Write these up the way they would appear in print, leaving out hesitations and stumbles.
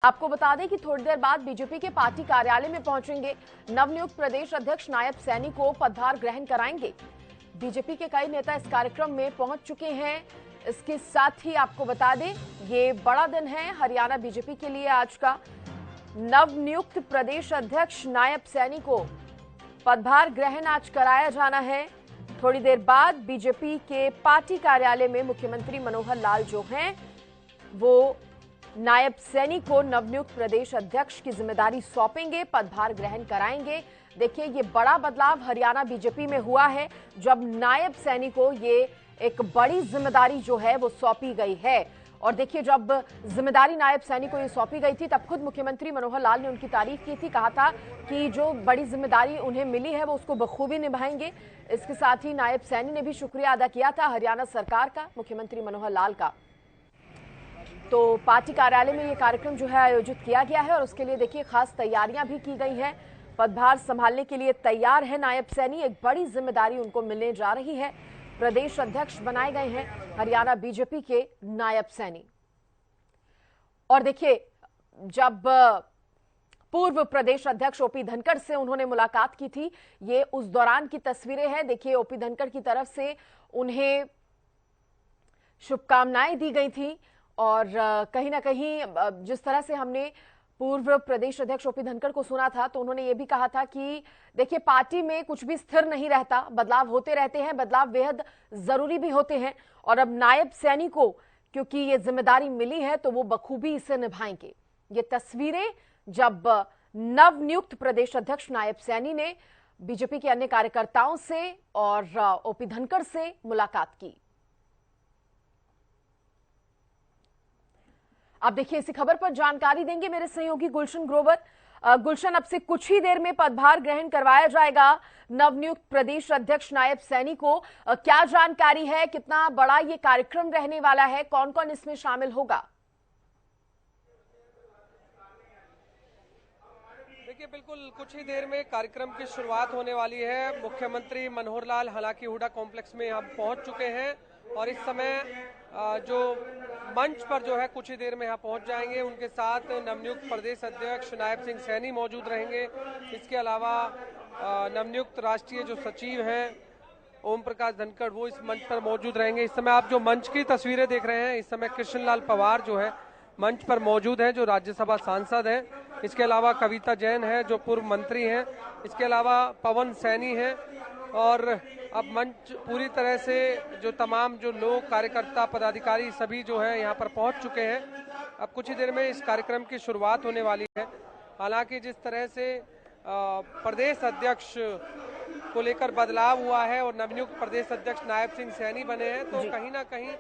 आपको बता दें कि थोड़ी देर बाद बीजेपी के पार्टी कार्यालय में पहुंचेंगे नवनियुक्त प्रदेश अध्यक्ष नायब सैनी को पदभार ग्रहण कराएंगे। बीजेपी के कई नेता इस कार्यक्रम में पहुंच चुके हैं। इसके साथ ही आपको बता दें ये बड़ा दिन है हरियाणा बीजेपी के लिए आज का। नवनियुक्त प्रदेश अध्यक्ष नायब सैनी को पदभार ग्रहण आज कराया जाना है। थोड़ी देर बाद बीजेपी के पार्टी कार्यालय में मुख्यमंत्री मनोहर लाल जो हैं वो नायब सैनी को नवनियुक्त प्रदेश अध्यक्ष की जिम्मेदारी सौंपेंगे, पदभार ग्रहण कराएंगे। देखिए ये बड़ा बदलाव हरियाणा बीजेपी में हुआ है जब नायब सैनी को ये एक बड़ी जिम्मेदारी जो है वो सौंपी गई है। और देखिए जब जिम्मेदारी नायब सैनी को ये सौंपी गई थी तब खुद मुख्यमंत्री मनोहर लाल ने उनकी तारीफ की थी, कहा था कि जो बड़ी जिम्मेदारी उन्हें मिली है वो उसको बखूबी निभाएंगे। इसके साथ ही नायब सैनी ने भी शुक्रिया अदा किया था हरियाणा सरकार का, मुख्यमंत्री मनोहर लाल का। तो पार्टी कार्यालय में ये कार्यक्रम जो है आयोजित किया गया है और उसके लिए देखिए खास तैयारियां भी की गई हैं। पदभार संभालने के लिए तैयार है नायब सैनी, एक बड़ी जिम्मेदारी उनको मिलने जा रही है। प्रदेश अध्यक्ष बनाए गए हैं हरियाणा बीजेपी के नायब सैनी। और देखिए जब पूर्व प्रदेश अध्यक्ष ओपी धनखड़ से उन्होंने मुलाकात की थी, ये उस दौरान की तस्वीरें हैं। देखिए ओपी धनखड़ की तरफ से उन्हें शुभकामनाएं दी गई थी और कहीं ना कहीं जिस तरह से हमने पूर्व प्रदेश अध्यक्ष ओपी धनखड़ को सुना था तो उन्होंने ये भी कहा था कि देखिए पार्टी में कुछ भी स्थिर नहीं रहता, बदलाव होते रहते हैं, बदलाव बेहद जरूरी भी होते हैं। और अब नायब सैनी को क्योंकि ये जिम्मेदारी मिली है तो वो बखूबी इसे निभाएंगे। ये तस्वीरें जब नवनियुक्त प्रदेश अध्यक्ष नायब सैनी ने बीजेपी के अन्य कार्यकर्ताओं से और ओपी धनखड़ से मुलाकात की। आप देखिए इसी खबर पर जानकारी देंगे मेरे सहयोगी गुलशन ग्रोवर। गुलशन, अब से कुछ ही देर में पदभार ग्रहण करवाया जाएगा नवनियुक्त प्रदेश अध्यक्ष नायब सैनी को। क्या जानकारी है, कितना बड़ा ये कार्यक्रम रहने वाला है, कौन कौन इसमें शामिल होगा? देखिए बिल्कुल कुछ ही देर में कार्यक्रम की शुरुआत होने वाली है। मुख्यमंत्री मनोहर लाल हालांकि हुडा कॉम्प्लेक्स में हम पहुंच चुके हैं और इस समय जो मंच पर जो है कुछ ही देर में यहाँ पहुंच जाएंगे। उनके साथ नवनियुक्त प्रदेश अध्यक्ष नायब सिंह सैनी मौजूद रहेंगे। इसके अलावा नवनियुक्त राष्ट्रीय जो सचिव हैं ओम प्रकाश धनखड़ वो इस मंच पर मौजूद रहेंगे। इस समय आप जो मंच की तस्वीरें देख रहे हैं, इस समय कृष्ण लाल पंवार जो है मंच पर मौजूद है, जो राज्यसभा सांसद हैं। इसके अलावा कविता जैन है जो पूर्व मंत्री हैं। इसके अलावा पवन सैनी है। और अब मंच पूरी तरह से जो तमाम जो लोग कार्यकर्ता पदाधिकारी सभी जो है यहाँ पर पहुँच चुके हैं। अब कुछ ही देर में इस कार्यक्रम की शुरुआत होने वाली है। हालांकि जिस तरह से प्रदेश अध्यक्ष को लेकर बदलाव हुआ है और नवनियुक्त प्रदेश अध्यक्ष नायब सिंह सैनी बने हैं तो कहीं ना कहीं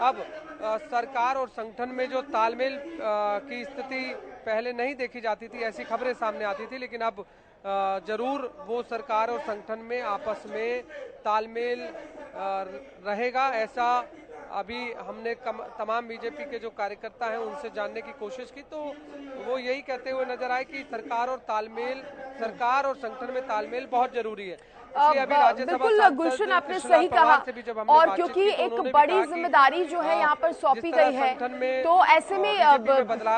अब सरकार और संगठन में जो तालमेल की स्थिति पहले नहीं देखी जाती थी, ऐसी खबरें सामने आती थी, लेकिन अब जरूर वो सरकार और संगठन में आपस में तालमेल रहेगा। ऐसा अभी हमने तमाम बीजेपी के जो कार्यकर्ता हैं उनसे जानने की कोशिश की तो वो यही कहते हुए नजर आए कि सरकार और संगठन में तालमेल बहुत जरूरी है। बिल्कुल गुलशन, आपने सही कहा। और क्योंकि एक बड़ी जिम्मेदारी जो है यहाँ पर सौंपी गई है तो ऐसे में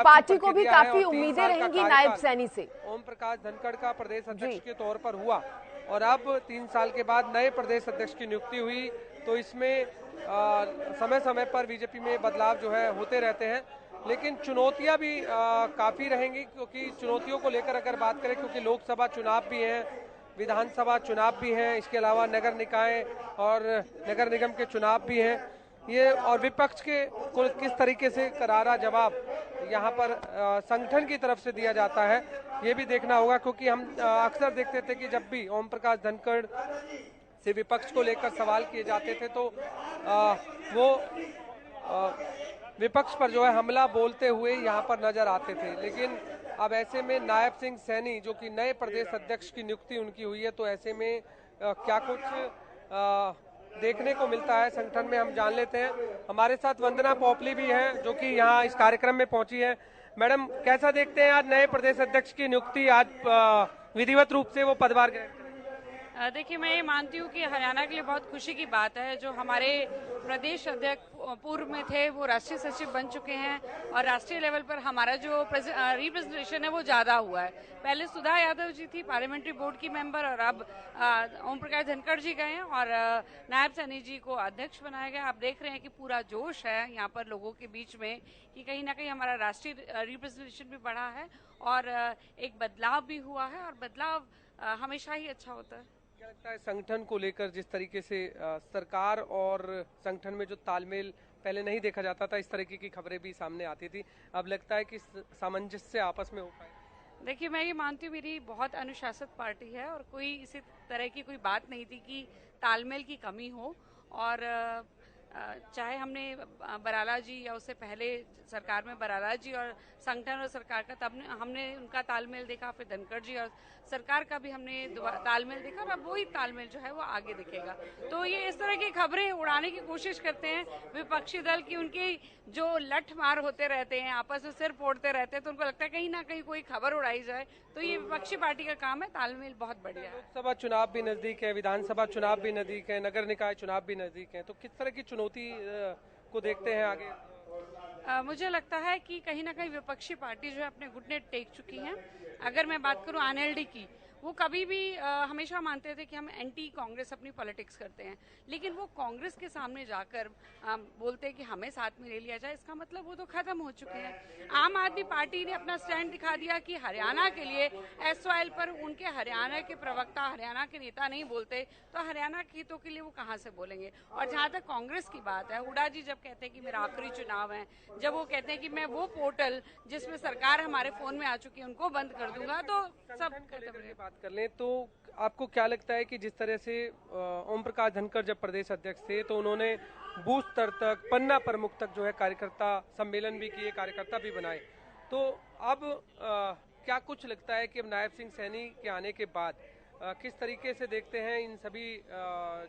पार्टी को भी काफी उम्मीदें रहेंगी नायब सैनी से। ओम प्रकाश धनखड़ का प्रदेश अध्यक्ष के तौर पर हुआ और अब 3 साल के बाद नए प्रदेश अध्यक्ष की नियुक्ति हुई तो इसमें समय समय पर बीजेपी में बदलाव जो है होते रहते हैं, लेकिन चुनौतियां भी काफी रहेंगी। क्योंकि चुनौतियों को लेकर अगर बात करें, क्योंकि लोकसभा चुनाव भी हैं, विधानसभा चुनाव भी हैं, इसके अलावा नगर निकाय और नगर निगम के चुनाव भी हैं ये, और विपक्ष के को किस तरीके से करारा जवाब यहाँ पर संगठन की तरफ से दिया जाता है ये भी देखना होगा। क्योंकि हम अक्सर देखते थे कि जब भी ओम प्रकाश धनखड़ से विपक्ष को लेकर सवाल किए जाते थे तो वो विपक्ष पर जो है हमला बोलते हुए यहाँ पर नजर आते थे। लेकिन अब ऐसे में नायब सिंह सैनी जो कि नए प्रदेश अध्यक्ष की नियुक्ति उनकी हुई है तो ऐसे में क्या कुछ देखने को मिलता है संगठन में हम जान लेते हैं। हमारे साथ वंदना पोपली भी हैं जो कि यहाँ इस कार्यक्रम में पहुंची है। मैडम, कैसा देखते हैं आज नए प्रदेश अध्यक्ष की नियुक्ति, आज विधिवत रूप से वो पदभार ग्रहण? देखिए, मैं ये मानती हूँ कि हरियाणा के लिए बहुत खुशी की बात है। जो हमारे प्रदेश अध्यक्ष पूर्व में थे वो राष्ट्रीय सचिव बन चुके हैं और राष्ट्रीय लेवल पर हमारा जो रिप्रेजेंटेशन है वो ज़्यादा हुआ है। पहले सुधा यादव जी थी पार्लियामेंट्री बोर्ड की मेंबर, और अब ओम प्रकाश धनखड़ जी गए हैं और नायब सैनी जी को अध्यक्ष बनाया गया। आप देख रहे हैं कि पूरा जोश है यहाँ पर लोगों के बीच में कि कहीं ना कहीं हमारा राष्ट्रीय रिप्रेजेंटेशन भी बढ़ा है और एक बदलाव भी हुआ है, और बदलाव हमेशा ही अच्छा होता है। क्या लगता है संगठन को लेकर, जिस तरीके से सरकार और संगठन में जो तालमेल पहले नहीं देखा जाता था, इस तरीके की खबरें भी सामने आती थी, अब लगता है कि सामंजस्य आपस में हो पाए? देखिए, मैं ये मानती हूँ मेरी बहुत अनुशासित पार्टी है और कोई इसी तरह की कोई बात नहीं थी कि तालमेल की कमी हो। और चाहे हमने बराला जी या उससे पहले सरकार में बराला जी और संगठन और सरकार का, तब हमने उनका तालमेल देखा, फिर धनखड़ जी और सरकार का भी हमने तालमेल देखा, और अब वही तालमेल जो है वो आगे दिखेगा। तो ये इस तरह की खबरें उड़ाने की कोशिश करते हैं विपक्षी दल की, उनके जो लठ मार होते रहते हैं, आपस में सिर फोड़ते रहते हैं, तो उनको लगता है कहीं ना कहीं कोई खबर उड़ाई जाए। तो ये विपक्षी पार्टी का काम है, तालमेल बहुत बढ़िया है। लोकसभा चुनाव भी नजदीक है, विधानसभा चुनाव भी नजदीक है, नगर निकाय चुनाव भी नजदीक है, तो किस तरह की चुनौती को देखते हैं आगे? मुझे लगता है कि कहीं ना कहीं विपक्षी पार्टी जो है अपने घुटने टेक चुकी हैं। अगर मैं बात करूं एनएलडी की, वो कभी भी हमेशा मानते थे कि हम एंटी कांग्रेस अपनी पॉलिटिक्स करते हैं, लेकिन वो कांग्रेस के सामने जाकर बोलते हैं कि हमें साथ में ले लिया जाए, इसका मतलब वो तो खत्म हो चुके हैं। आम आदमी पार्टी ने अपना स्टैंड दिखा दिया कि हरियाणा के लिए एसवाइएल पर उनके हरियाणा के प्रवक्ता, हरियाणा के नेता नहीं बोलते, तो हरियाणा के हितों के लिए वो कहाँ से बोलेंगे। और जहाँ तक कांग्रेस की बात है, हुड्डा जी जब कहते हैं कि मेरा आखिरी चुनाव है, जब वो कहते हैं कि मैं वो पोर्टल जिसमें सरकार हमारे फोन में आ चुकी है उनको बंद कर दूंगा, तो सब बात कर लें तो आपको क्या लगता है कि जिस तरह से ओम प्रकाश धनखड़ जब प्रदेश अध्यक्ष थे तो उन्होंने बूथ स्तर तक, पन्ना प्रमुख तक जो है कार्यकर्ता सम्मेलन भी किए, कार्यकर्ता भी बनाए, तो अब क्या कुछ लगता है कि अब नायब सिंह सैनी के आने के बाद किस तरीके से देखते हैं इन सभी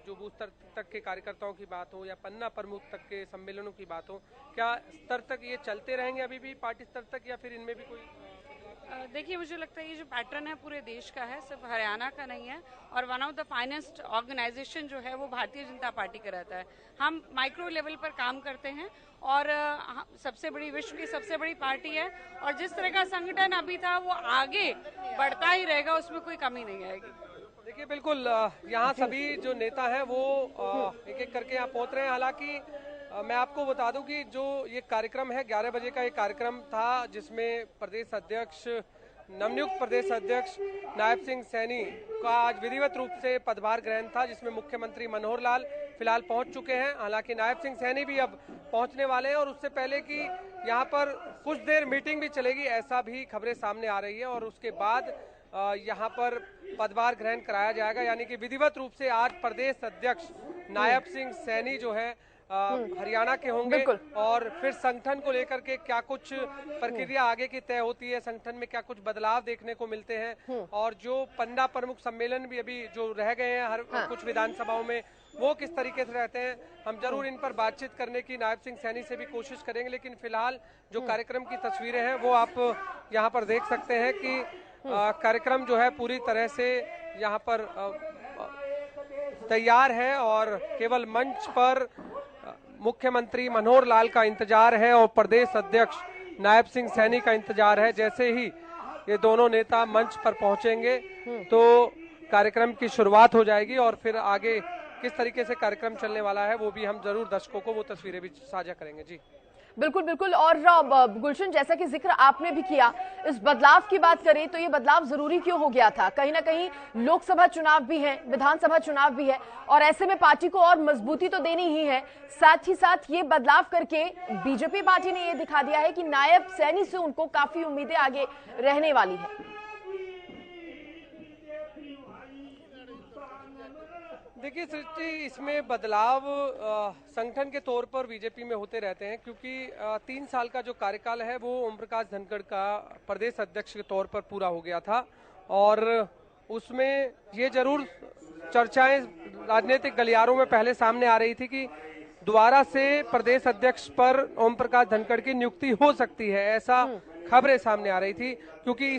जो बूथ स्तर तक के कार्यकर्ताओं की बात हो या पन्ना प्रमुख तक के सम्मेलनों की बात हो, क्या स्तर तक ये चलते रहेंगे अभी भी पार्टी स्तर तक, या फिर इनमें भी कोई? देखिए, मुझे लगता है ये जो पैटर्न है पूरे देश का है, सिर्फ हरियाणा का नहीं है, और one of the finest organisation जो है वो भारतीय जनता पार्टी का रहता है। हम माइक्रो लेवल पर काम करते हैं और सबसे बड़ी, विश्व की सबसे बड़ी पार्टी है, और जिस तरह का संगठन अभी था वो आगे बढ़ता ही रहेगा, उसमें कोई कमी नहीं आएगी। देखिए, बिल्कुल यहाँ सभी जो नेता हैं वो एक एक करके यहाँ पहुँच रहे हैं। हालांकि मैं आपको बता दूं कि जो ये कार्यक्रम है 11 बजे का ये कार्यक्रम था, जिसमें प्रदेश अध्यक्ष, नवनियुक्त प्रदेश अध्यक्ष नायब सिंह सैनी का आज विधिवत रूप से पदभार ग्रहण था, जिसमें मुख्यमंत्री मनोहर लाल फिलहाल पहुंच चुके हैं। हालांकि नायब सिंह सैनी भी अब पहुंचने वाले हैं, और उससे पहले कि यहाँ पर कुछ देर मीटिंग भी चलेगी, ऐसा भी खबरें सामने आ रही है, और उसके बाद यहाँ पर पदभार ग्रहण कराया जाएगा। यानी कि विधिवत रूप से आज प्रदेश अध्यक्ष नायब सिंह सैनी जो है हरियाणा के होंगे, और फिर संगठन को लेकर के क्या कुछ प्रक्रिया आगे की तय होती है, संगठन में क्या कुछ बदलाव देखने को मिलते हैं, और जो पन्ना प्रमुख सम्मेलन भी अभी जो रह गए हैं हर कुछ विधानसभाओं में, वो किस तरीके से रहते हैं, हम जरूर इन पर बातचीत करने की नायब सिंह सैनी से भी कोशिश करेंगे। लेकिन फिलहाल जो कार्यक्रम की तस्वीरें हैं वो आप यहाँ पर देख सकते हैं कि कार्यक्रम जो है पूरी तरह से यहाँ पर तैयार है, और केवल मंच पर मुख्यमंत्री मनोहर लाल का इंतजार है और प्रदेश अध्यक्ष नायब सिंह सैनी का इंतजार है। जैसे ही ये दोनों नेता मंच पर पहुंचेंगे तो कार्यक्रम की शुरुआत हो जाएगी, और फिर आगे किस तरीके से कार्यक्रम चलने वाला है वो भी हम जरूर दर्शकों को वो तस्वीरें भी साझा करेंगे। जी बिल्कुल बिल्कुल। और गुलशन, जैसा कि जिक्र आपने भी किया, इस बदलाव की बात करें तो ये बदलाव जरूरी क्यों हो गया था? कहीं ना कहीं लोकसभा चुनाव भी है, विधानसभा चुनाव भी है, और ऐसे में पार्टी को और मजबूती तो देनी ही है। साथ ही साथ ये बदलाव करके बीजेपी पार्टी ने ये दिखा दिया है कि नायब सैनी से उनको काफी उम्मीदें आगे रहने वाली है। देखिए सृष्टि, इसमें बदलाव संगठन के तौर पर बीजेपी में होते रहते हैं, क्योंकि 3 साल का जो कार्यकाल है वो ओम प्रकाश धनखड़ का प्रदेश अध्यक्ष के तौर पर पूरा हो गया था, और उसमें ये जरूर चर्चाएं राजनीतिक गलियारों में पहले सामने आ रही थी कि दोबारा से प्रदेश अध्यक्ष पर ओम प्रकाश धनखड़ की नियुक्ति हो सकती है, ऐसा खबरें सामने आ रही थी, क्योंकि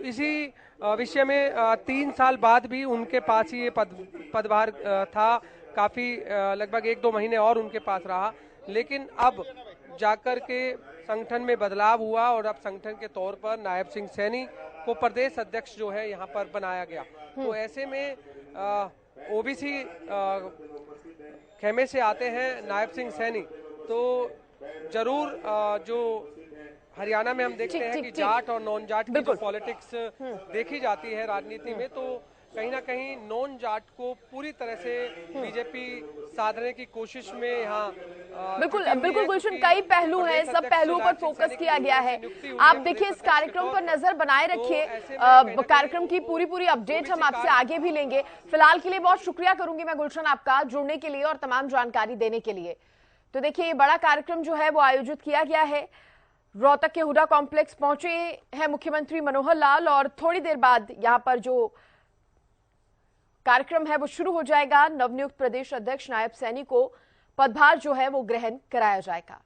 इसी विषय में 3 साल बाद भी उनके पास ही ये पदभार था। काफी लगभग 1-2 महीने और उनके पास रहा, लेकिन अब जाकर के संगठन में बदलाव हुआ और अब संगठन के तौर पर नायब सिंह सैनी को प्रदेश अध्यक्ष जो है यहाँ पर बनाया गया। तो ऐसे में ओबीसी खेमे से आते हैं नायब सिंह सैनी, तो जरूर जो हरियाणा में हम देखते हैं कि जाट और नॉन जाट की जो पॉलिटिक्स देखी जाती है राजनीति में, तो कहीं ना कहीं नॉन जाट को पूरी तरह से बीजेपी साधने की कोशिश में यहाँ बिल्कुल गुलशन, कई पहलू हैं, सब पहलुओं पर फोकस किया गया है। आप देखिए इस कार्यक्रम पर नजर बनाए रखिए, कार्यक्रम की पूरी अपडेट हम आपसे आगे भी लेंगे। फिलहाल के लिए बहुत शुक्रिया करूंगी मैं गुलशन आपका जुड़ने के लिए और तमाम जानकारी देने के लिए। तो देखिए ये बड़ा कार्यक्रम जो है वो आयोजित किया गया है, रोहतक के हुडा कॉम्प्लेक्स पहुंचे हैं मुख्यमंत्री मनोहर लाल और थोड़ी देर बाद यहां पर जो कार्यक्रम है वो शुरू हो जाएगा। नवनियुक्त प्रदेश अध्यक्ष नायब सैनी को पदभार जो है वो ग्रहण कराया जाएगा।